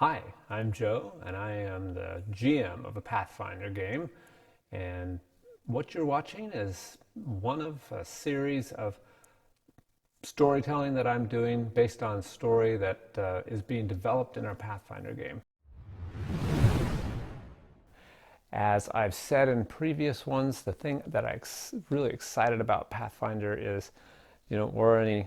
Hi, I'm Joe, and I am the GM of a Pathfinder game. And what you're watching is one of a series of storytelling that I'm doing based on story that is being developed in our Pathfinder game. As I've said in previous ones, the thing that I'm really excited about Pathfinder is, or any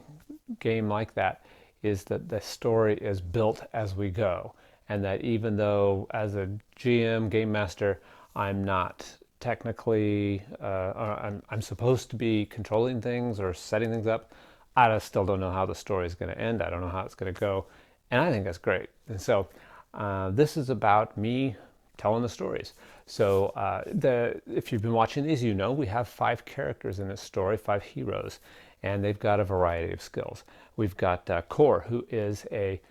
game like that, is that the story is built as we go. And that even though as a GM, game master, I'm not technically, I'm supposed to be controlling things or setting things up, I still don't know how the story is going to end. I don't know how it's going to go. And I think that's great. And so this is about me telling the stories. So if you've been watching these, you know we have 5 characters in this story, 5 heroes, and they've got a variety of skills. We've got Core, who is a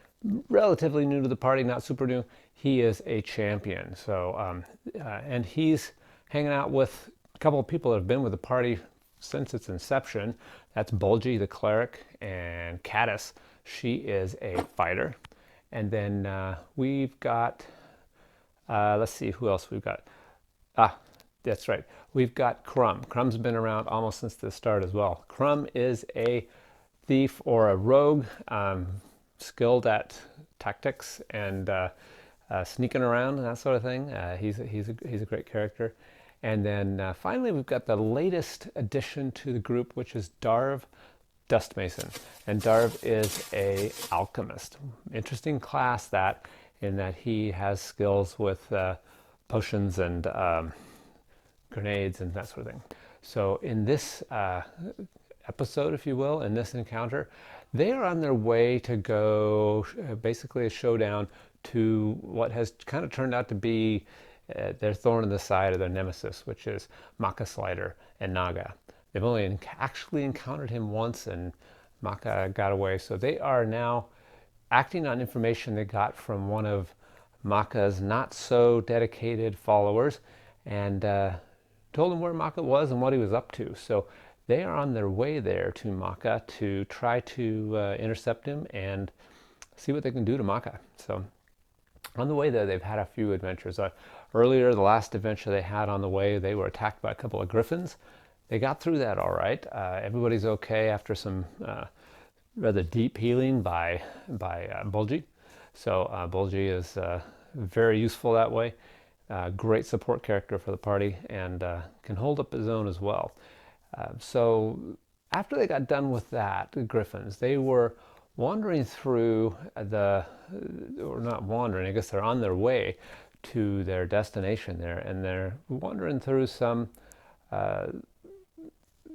relatively new to the party, not super new. He is a champion. So and he's hanging out with a couple of people that have been with the party since its inception. That's Bulgy, the cleric, and Caddis. She is a fighter. And then we've got let's see who else we've got. Ah, that's right. We've got Crumb. Crumb's been around almost since the start as well. Crumb is a thief or a rogue, skilled at tactics and sneaking around and that sort of thing. He's a great character. And then finally, we've got the latest addition to the group, which is Darv, Dust Mason. And Darv is a alchemist. Interesting class that, in that he has skills with potions and grenades and that sort of thing. So in this episode, if you will, in this encounter, they are on their way to go basically a showdown to what has kind of turned out to be their thorn in the side of their nemesis, which is Maka Slider and Naga. They've only actually encountered him once, and Maka got away. So they are now acting on information they got from one of Maka's not so dedicated followers, and told him where Maka was and what he was up to. So they are on their way there to Maka to try to intercept him and see what they can do to Maka. So on the way there, they've had a few adventures. Earlier, the last adventure they had on the way, they were attacked by a couple of griffins. They got through that all right. Everybody's okay after some rather deep healing by Bulgy. So Bulgy is very useful that way. Great support character for the party, and can hold up his own as well. So after they got done with that, the griffins, they were wandering through or not wandering, I guess they're on their way to their destination there, and they're wandering through some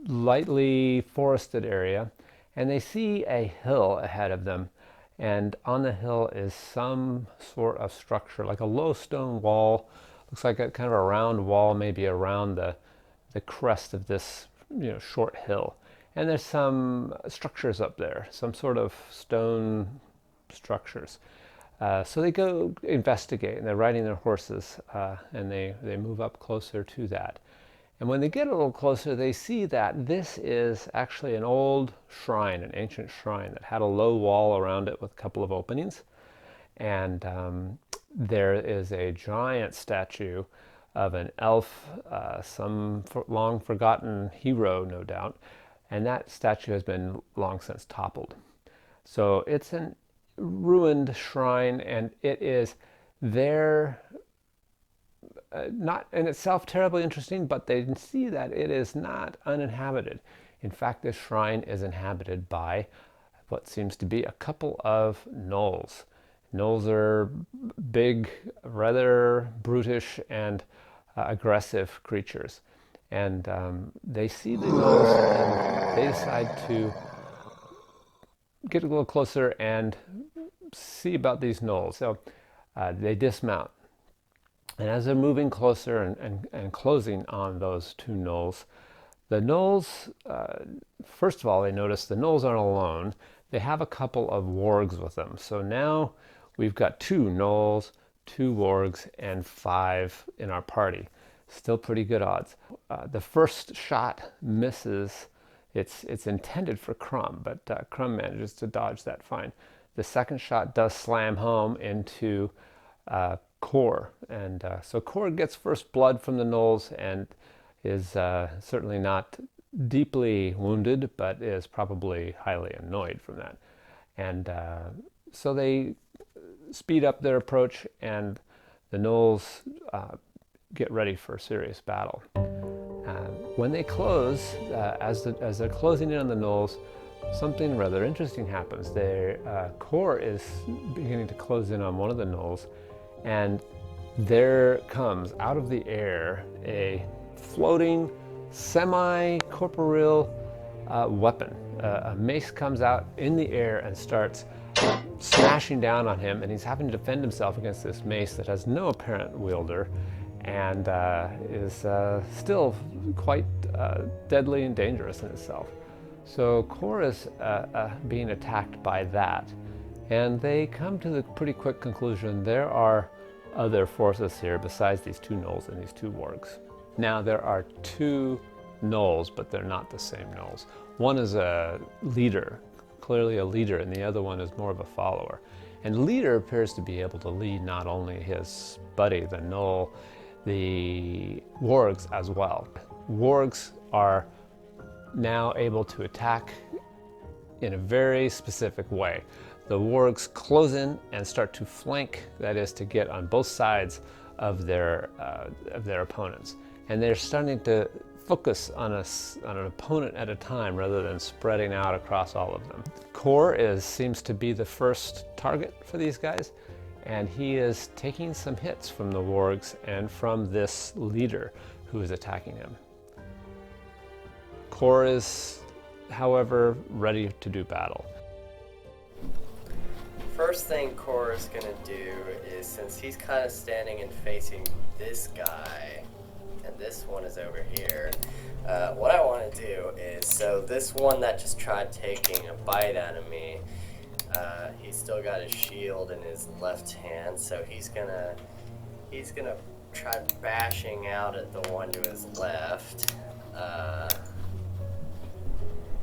lightly forested area, and they see a hill ahead of them, and on the hill is some sort of structure, like a low stone wall. Looks like a kind of a round wall, maybe around the crest of this short hill. And there's some structures up there, some sort of stone structures. So they go investigate, and they're riding their horses, and they move up closer to that. And when they get a little closer, they see that this is actually an old shrine, an ancient shrine that had a low wall around it with a couple of openings. And there is a giant statue of an elf, some long forgotten hero, no doubt. And that statue has been long since toppled. So it's a ruined shrine, and it is there. Not in itself terribly interesting, but they see that it is not uninhabited. In fact, this shrine is inhabited by what seems to be a couple of Gnolls. Gnolls are big, rather brutish and aggressive creatures. And they see the Gnolls, and they decide to get a little closer and see about these Gnolls. So they dismount. And as they're moving closer and closing on those 2 Gnolls, the Gnolls, first of all, they notice the Gnolls aren't alone. They have a couple of Wargs with them. So now we've got 2 Gnolls, 2 Wargs, and 5 in our party. Still pretty good odds. The first shot misses. It's intended for Crumb, but Crumb manages to dodge that fine. the second shot does slam home into Core, and so Core gets first blood from the Gnolls and is certainly not deeply wounded, but is probably highly annoyed from that. And so they speed up their approach, and the Gnolls get ready for a serious battle. When they close, as they're closing in on the Gnolls, something rather interesting happens. Their Core is beginning to close in on one of the Gnolls, and there comes out of the air a floating, semi-corporeal weapon. A mace comes out in the air and starts smashing down on him, and he's having to defend himself against this mace that has no apparent wielder, and is still quite deadly and dangerous in itself. So Core is being attacked by that, and they come to the pretty quick conclusion there are other forces here besides these two Gnolls and these two Wargs. Now there are two Gnolls, but they're not the same Gnolls. One is a leader, clearly a leader, and the other one is more of a follower. And leader appears to be able to lead not only his buddy, the Gnoll, the Wargs as well. Wargs are now able to attack in a very specific way. The Wargs close in and start to flank, that is, to get on both sides of their opponents. And they're starting to focus on an opponent at a time rather than spreading out across all of them. Core seems to be the first target for these guys, and he is taking some hits from the Wargs and from this leader who is attacking him. Core is, however, ready to do battle. First thing Core is going to do is, since he's kind of standing and facing this guy, and this one is over here, what I want to do is, so this one that just tried taking a bite out of me, he's still got his shield in his left hand, so he's gonna try bashing out at the one to his left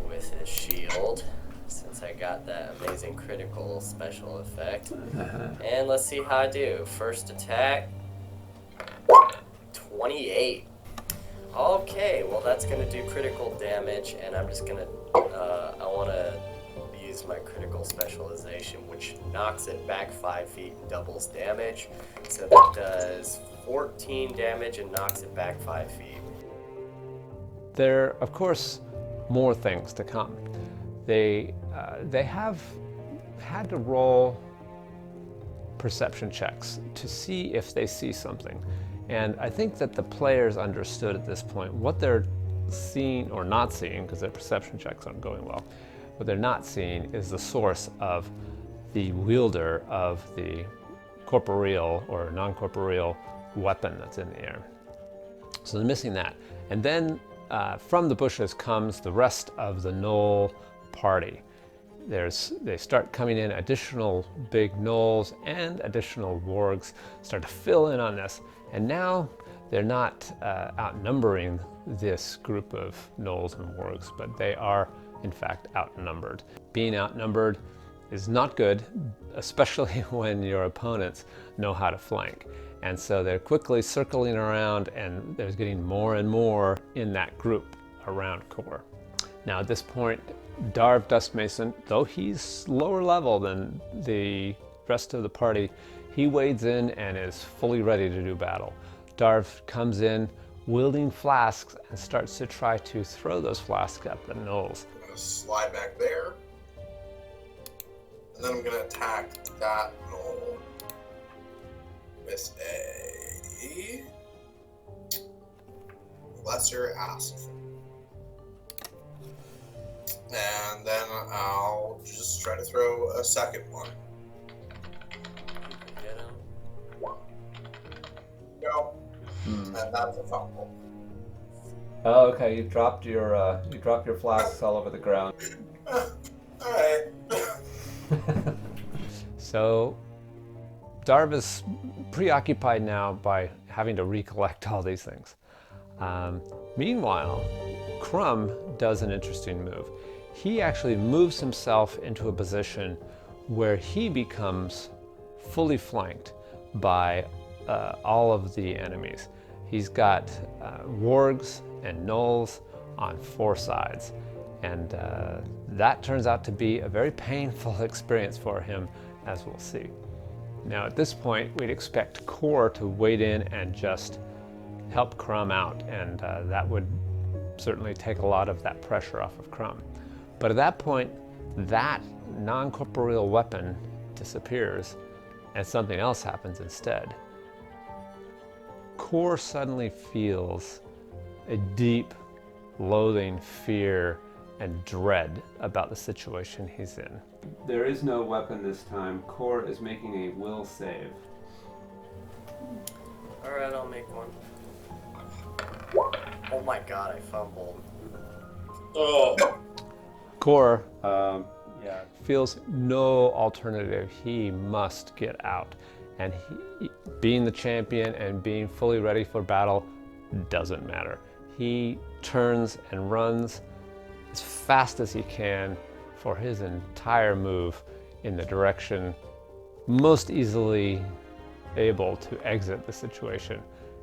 with his shield, since I got that amazing critical special effect. And let's see how I do. First attack, 28. Okay, well that's gonna do critical damage, and I'm just gonna, I wanna use my critical specialization, which knocks it back 5 feet and doubles damage. So that does 14 damage and knocks it back 5 feet. There are, of course, more things to come. They have had to roll perception checks to see if they see something. And I think that the players understood at this point what they're seeing or not seeing, because their perception checks aren't going well. What they're not seeing is the source of the wielder of the corporeal or non-corporeal weapon that's in the air. So they're missing that. And then from the bushes comes the rest of the Gnoll party. They start coming in, additional big Gnolls and additional Wargs start to fill in on this. And now they're not outnumbering this group of Gnolls and Wargs, but they are in fact outnumbered. Being outnumbered is not good, especially when your opponents know how to flank. And so they're quickly circling around, and there's getting more and more in that group around Core. Now at this point, Darv Dustmason, though he's lower level than the rest of the party, he wades in and is fully ready to do battle. Darv comes in wielding flasks and starts to try to throw those flasks at the Gnolls. I'm going to slide back there, and then I'm going to attack that Gnoll with a lesser acid. And then I'll just try to throw a second one. Get him. Go. And that's a fumble. Oh, okay. You dropped your flasks all over the ground. Alright. So Darv is preoccupied now by having to recollect all these things. Meanwhile, Crumb does an interesting move. He actually moves himself into a position where he becomes fully flanked by all of the enemies. He's got Wargs and Gnolls on 4 sides, and that turns out to be a very painful experience for him, as we'll see. Now at this point, we'd expect Core to wade in and just help Crumb out, and that would certainly take a lot of that pressure off of Crumb. But at that point, that non-corporeal weapon disappears and something else happens instead. Core suddenly feels a deep loathing, fear, and dread about the situation he's in. There is no weapon this time. Core is making a will save. Alright, I'll make one. Oh my god, I fumbled. Oh. Core feels no alternative. He must get out. And he, being the champion and being fully ready for battle doesn't matter. He turns and runs as fast as he can for his entire move in the direction most easily able to exit the situation.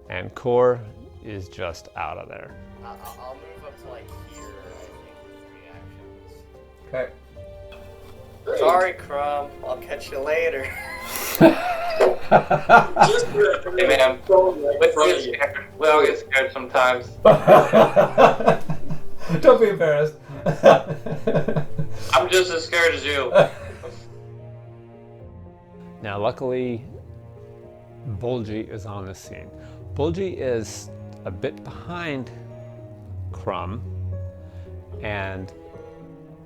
And Core is just out of there. I'll move up to like here, I think, with 3 actions. Okay. Sorry, Crumb. I'll catch you later. Just Hey man, we all get scared sometimes. Don't be embarrassed. I'm just as scared as you. Now, luckily, Bulgy is on the scene. Bulgy is a bit behind Crumb, and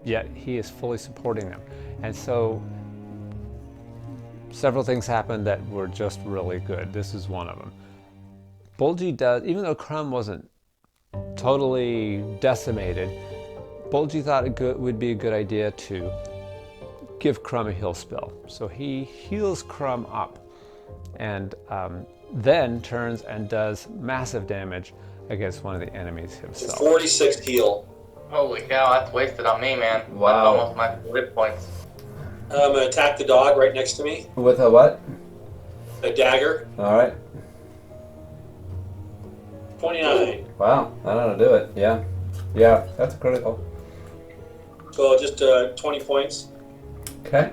yet he is fully supporting them. And so several things happened that were just really good. This is one of them. Bulgy does, even though Crumb wasn't totally decimated, Bulgy thought it would be a good idea to give Crumb a heal spell. So he heals Crumb up and then turns and does massive damage against one of the enemies himself. 46 heal. Holy cow, that's wasted on me, man. Wow. That's almost my hit points. I'm gonna attack the dog right next to me. With a what? A dagger. All right. 29. Wow, I don't know how to do it. Yeah. Yeah, that's a critical. So just 20 points. Okay.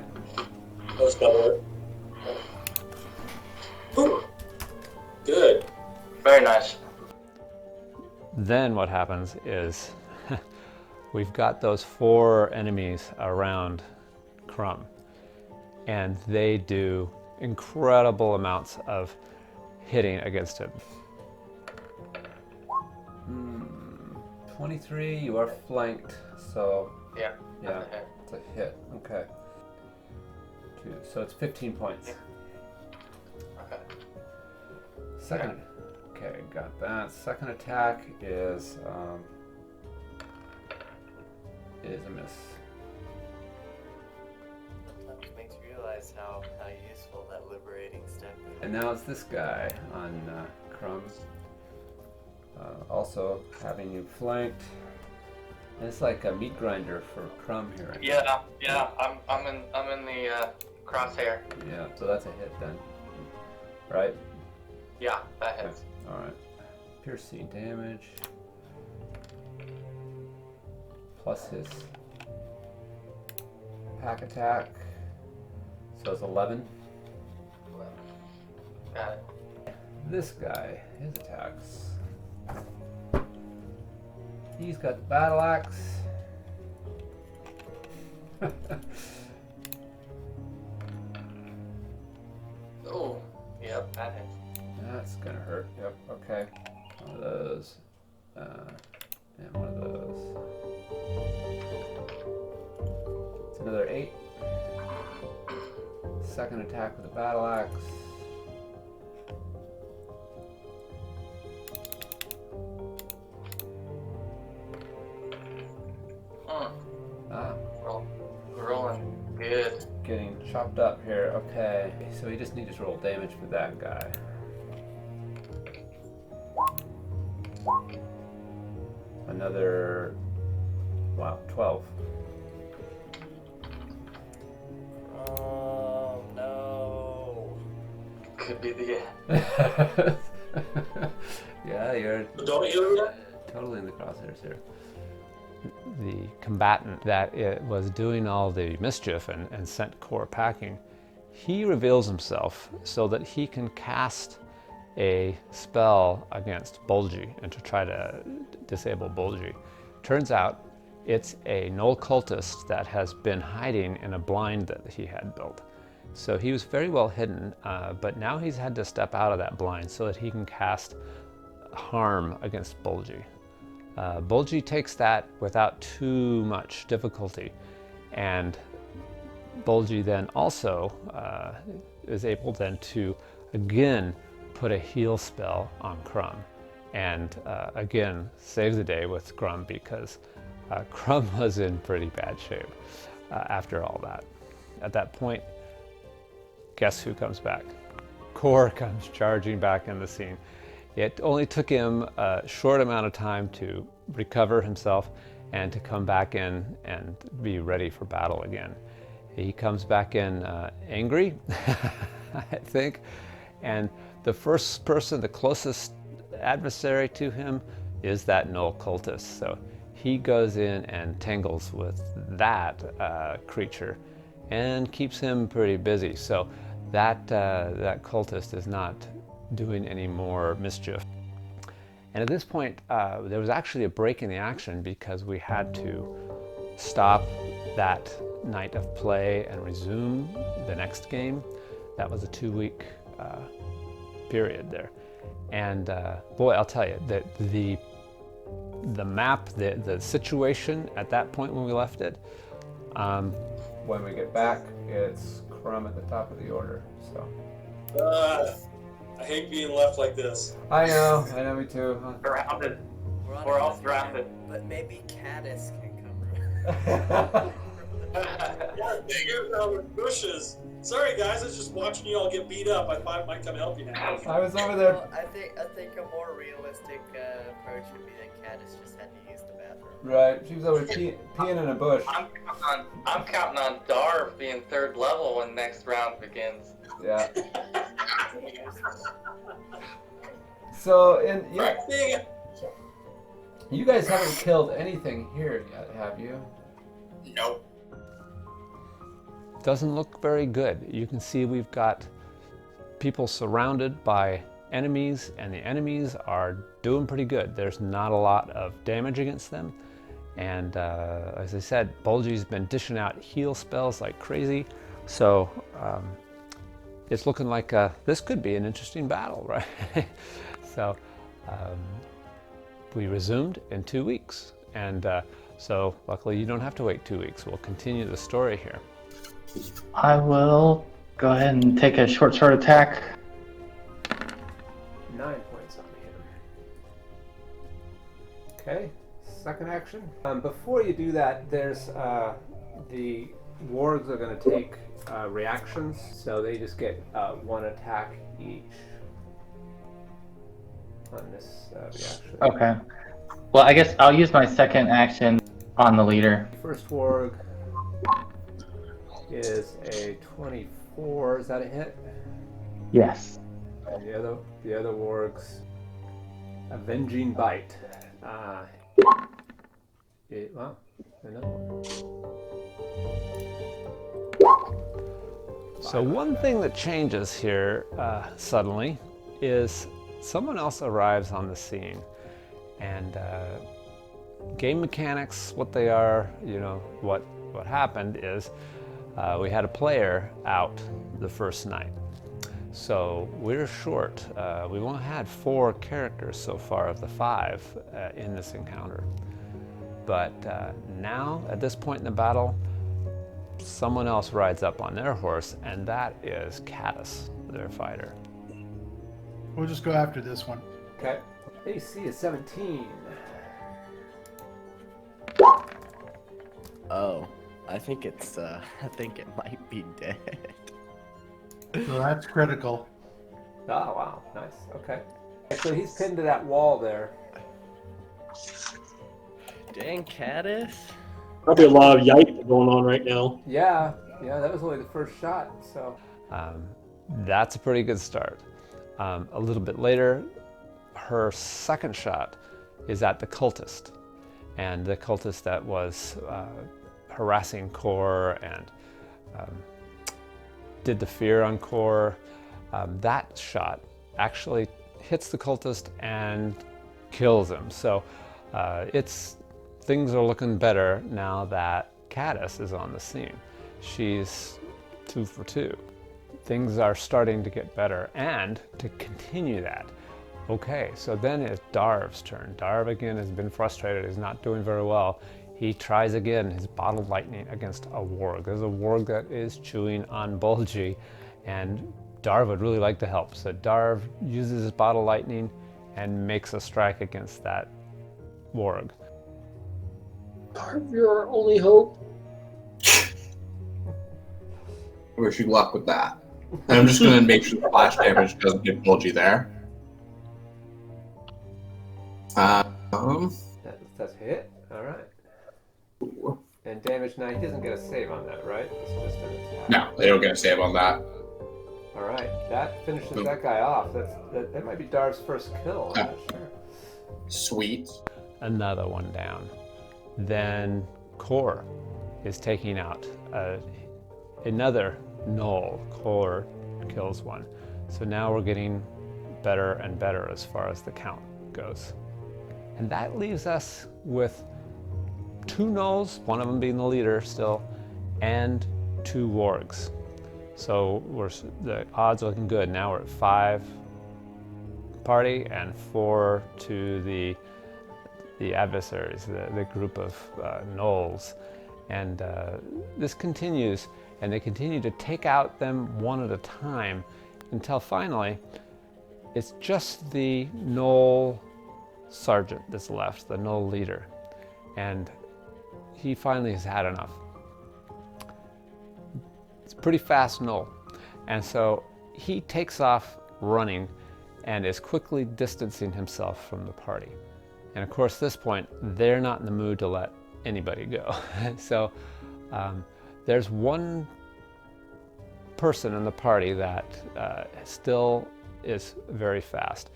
Let's double it. Ooh. Good. Very nice. Then what happens is we've got those 4 enemies around Crumb, and they do incredible amounts of hitting against him. 23, you are flanked, so Yeah. yeah, That's a hit. it's a hit. Okay. 2, so it's 15 points. Okay. Second, okay, got that. Second attack is a miss. Sometimes makes you realize how useful that liberating step is. And now it's this guy on Crumb. Also having you flanked. And it's like a meat grinder for Crumb here. Yeah. I'm in the crosshair. Yeah, so that's a hit then. Right? Yeah, that hits. Alright. Piercing damage. Plus his pack attack. So it's 11. Got it. This guy, his attacks. He's got the battle axe. Oh, yep, that hits. That's gonna hurt. Yep, okay. One of those. And one of those. It's another 8. Second attack with the battle axe. Rolling good. Getting chopped up here. Okay. So we just need to roll damage for that guy. Another, wow, 12. Could be the end. Yeah, you're Don't you yet? totally in the crosshairs here. The combatant that it was doing all the mischief and sent core packing, he reveals himself so that he can cast a spell against Bulgy and to try to disable Bulgy. Turns out it's a Gnoll cultist that has been hiding in a blind that he had built. So he was very well hidden, but now he's had to step out of that blind so that he can cast harm against Bulgy. Bulgy takes that without too much difficulty, and Bulgy then also is able then to again put a heal spell on Crumb, and again save the day with Crumb because Crumb was in pretty bad shape after all that. At that point, guess who comes back? Core comes charging back in the scene. It only took him a short amount of time to recover himself and to come back in and be ready for battle again. He comes back in angry, I think, and the first person, the closest adversary to him, is that Gnoll cultist. So he goes in and tangles with that creature and keeps him pretty busy. So that cultist is not doing any more mischief. And at this point, there was actually a break in the action because we had to stop that night of play and resume the next game. That was a 2-week period there. And boy, I'll tell you, that the map, the situation at that point when we left it, when we get back, it's Crumb at the top of the order. So. I hate being left like this. I know, me too. Surrounded. We're We're all on surrounded. But maybe Caddis can come. Yeah, you're out with bushes. Sorry guys, I was just watching you all get beat up. I thought I might come help you now. I was over there. Well, I think a more realistic approach would be that Caddis just had to use the bathroom. Right, she was over peeing in a bush. I'm counting on Darv being 3rd level when next round begins. Yeah. So, you guys haven't killed anything here yet, have you? Nope. Doesn't look very good. You can see we've got people surrounded by enemies, and the enemies are doing pretty good. There's not a lot of damage against them. And as I said, Bulgy's been dishing out heal spells like crazy. So it's looking like this could be an interesting battle, right? So we resumed in 2 weeks. And so luckily you don't have to wait 2 weeks. We'll continue the story here. I will go ahead and take a short sword attack. 9 points on him. Okay, second action. Before you do that, there's the wargs are going to take reactions, so they just get 1 attack each on this reaction. Okay. Well, I guess I'll use my second action on the leader. First warg is a 24. Is that a hit? Yes. And the other wargs, Avenging Bite. Wow, another one. So one thing that changes here suddenly is someone else arrives on the scene, and game mechanics, what they are, what happened is we had a player out the first night. So we're short. We've only had 4 characters so far of the 5 in this encounter. But now, at this point in the battle, someone else rides up on their horse, and that is Caddis, their fighter. We'll just go after this one. Okay. AC is 17. Oh, I think it might be dead. So that's critical. Oh, wow. Nice. Okay. So he's pinned to that wall there. Dang, Caddis. Probably a lot of yipe going on right now. Yeah, that was only the first shot. So That's a pretty good start. A little bit later, her second shot is at the cultist. And the cultist that was harassing Core and did the fear on Core, that shot actually hits the cultist and kills him. So things are looking better now that Caddis is on the scene. She's 2 for 2. Things are starting to get better, and to continue that. Okay, so then it's Darv's turn. Darv again has been frustrated, he's not doing very well. He tries again his bottled lightning against a warg. There's a warg that is chewing on Bulgy, and Darv would really like to help. So Darv uses his bottled lightning and makes a strike against that warg. Darv, you're our only hope. Wish you luck with that. And I'm just gonna make sure the flash damage doesn't get Bulgy there. That's hit. All right. And damage now. He doesn't get a save on that, right? It's just an attack. No, they don't get a save on that. All right. That finishes that guy off. That might be Darv's first kill. I'm not sure. Sweet. Another one down. Then Core is taking out another Gnoll. Core kills one. So now we're getting better and better as far as the count goes. And that leaves us with 2 Gnolls, one of them being the leader still, and 2 Wargs. So the odds are looking good. Now we're at 5 party and 4 to the adversaries, the group of Gnolls. And this continues, and they continue to take out them one at a time until finally it's just the Gnoll sergeant that's left, the Gnoll leader. And he finally has had enough. It's a pretty fast Gnoll. And so he takes off running and is quickly distancing himself from the party. And of course, at this point, they're not in the mood to let anybody go. So there's one person in the party that still is very fast.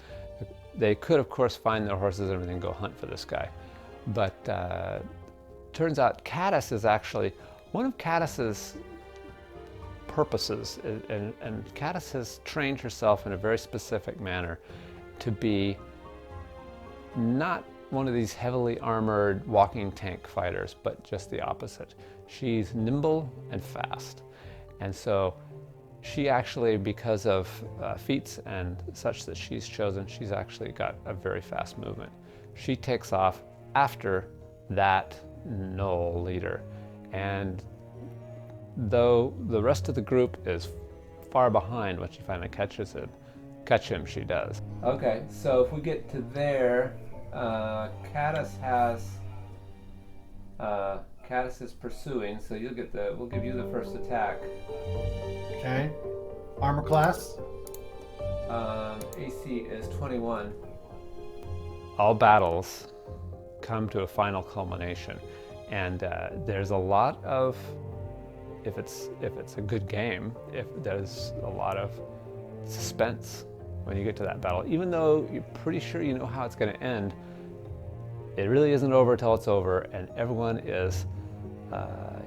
They could, of course, find their horses and everything and go hunt for this guy. But turns out Caddis is actually one of Caddis's purposes, and Caddis has trained herself in a very specific manner to be not one of these heavily armored walking tank fighters, but just the opposite. She's nimble and fast. And so she actually, because of feats and such that she's chosen, she's actually got a very fast movement. She takes off after that Gnoll leader. And though the rest of the group is far behind when she finally catch him, she does. Okay, so if we get to there, Caddis is pursuing, so we'll give you the first attack. Okay. Armor class? AC is 21. All battles come to a final culmination, and there's a lot of, if it's a good game, there's a lot of suspense when you get to that battle. Even though you're pretty sure you know how it's going to end, it really isn't over till it's over, and everyone is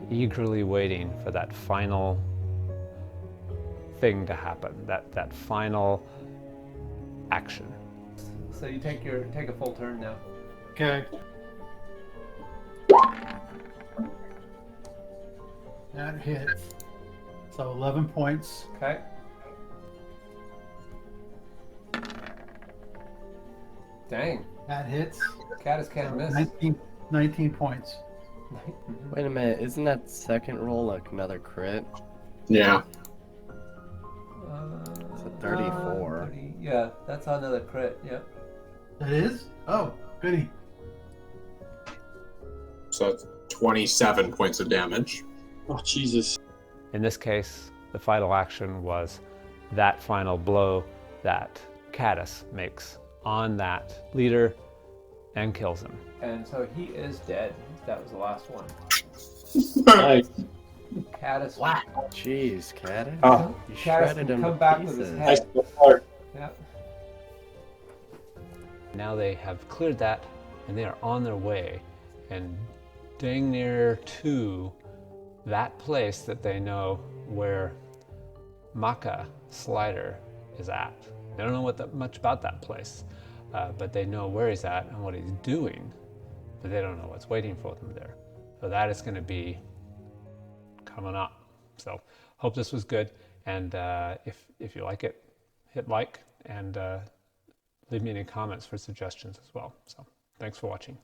eagerly waiting for that final thing to happen, that final action. So you take a full turn now. Okay. That hits. So 11 points. Okay. Dang. That hits. Caddis can't miss. 19 points. Wait a minute, isn't that second roll like another crit? Yeah. It's a 34. 30, yeah, that's another crit, yep. That is? Oh, goody. So it's 27 points of damage. Oh, Jesus. In this case, the final action was that final blow that Caddis makes on that leader and kills him. And so he is dead. That was the last one. Nice. Caddis. Wow. Jeez, Caddis. Oh. You Caddis shredded can him come to back with his pieces. head. Nice start. Yeah. Now they have cleared that, and they are on their way, and dang near to that place that they know where Maka Slider is at. They don't know much about that place, but they know where he's at and what he's doing, but they don't know what's waiting for them there. So that is going to be coming up. So hope this was good, and if you like it, hit like and leave me any comments for suggestions as well. So thanks for watching.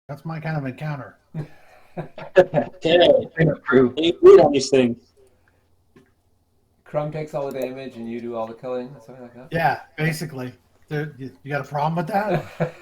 That's my kind of encounter. Okay. Brew. Any food on these things? Crumb takes all the damage and you do all the killing, something like that? Yeah, basically. You got a problem with that?